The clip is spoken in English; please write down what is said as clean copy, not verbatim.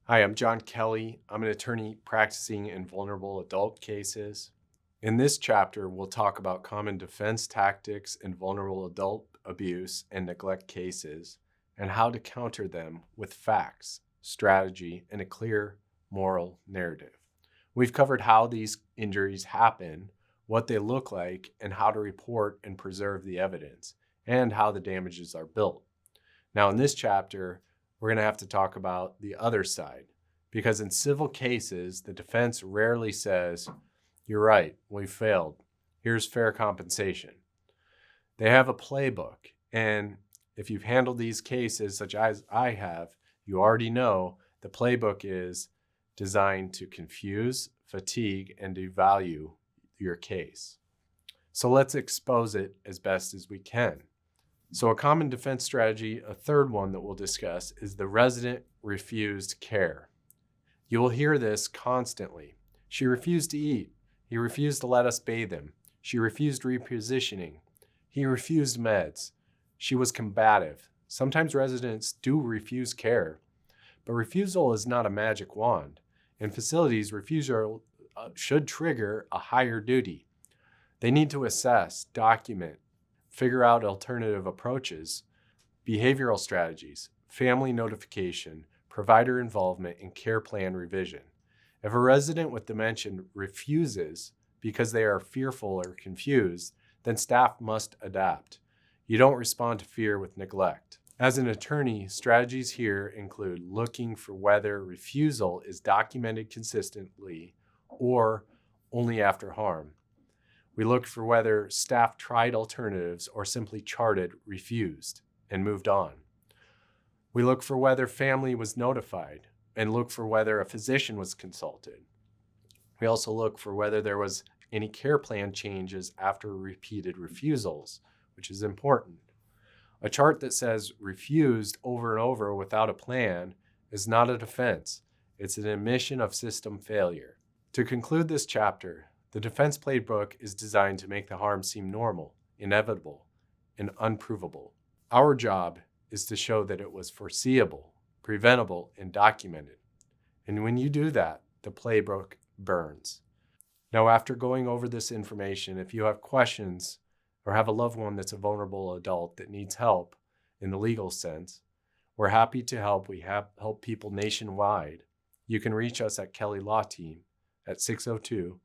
Hi, I'm John Kelly. I'm an attorney practicing in vulnerable adult cases. In this chapter, we'll talk about common defense tactics in vulnerable adult abuse and neglect cases and how to counter them with facts, strategy, and a clear moral narrative. We've covered how these injuries happen, what they look like, and how to report and preserve the evidence, and how the damages are built. Now, in this chapter, we're going to have to talk about the other side, because in civil cases, the defense rarely says, "You're right, we failed. Here's fair compensation." They have a playbook, and if you've handled these cases such as I have, you already know the playbook is designed to confuse, fatigue, and devalue your case. So let's expose it as best as we can. So a common defense strategy, a third one that we'll discuss, is the resident refused care. You will hear this constantly. She refused to eat. He refused to let us bathe him. She refused repositioning. He refused meds. She was combative. Sometimes residents do refuse care, but refusal is not a magic wand. In facilities, refusal should trigger a higher duty. They need to assess, document, figure out alternative approaches, behavioral strategies, family notification, provider involvement, and care plan revision. If a resident with dementia refuses because they are fearful or confused, then staff must adapt. You don't respond to fear with neglect. As an attorney, strategies here include looking for whether refusal is documented consistently or only after harm. We look for whether staff tried alternatives or simply charted refused and moved on. We look for whether family was notified and look for whether a physician was consulted. We also look for whether there was any care plan changes after repeated refusals, which is important. A chart that says refused over and over without a plan is not a defense. It's an admission of system failure. To conclude this chapter, the Defense Playbook is designed to make the harm seem normal, inevitable, and unprovable. Our job is to show that it was foreseeable, preventable, and documented. And when you do that, the playbook burns. Now, after going over this information, if you have questions or have a loved one that's a vulnerable adult that needs help in the legal sense, we're happy to help. We have helped people nationwide. You can reach us at Kelly Law Team at 602-283-4122.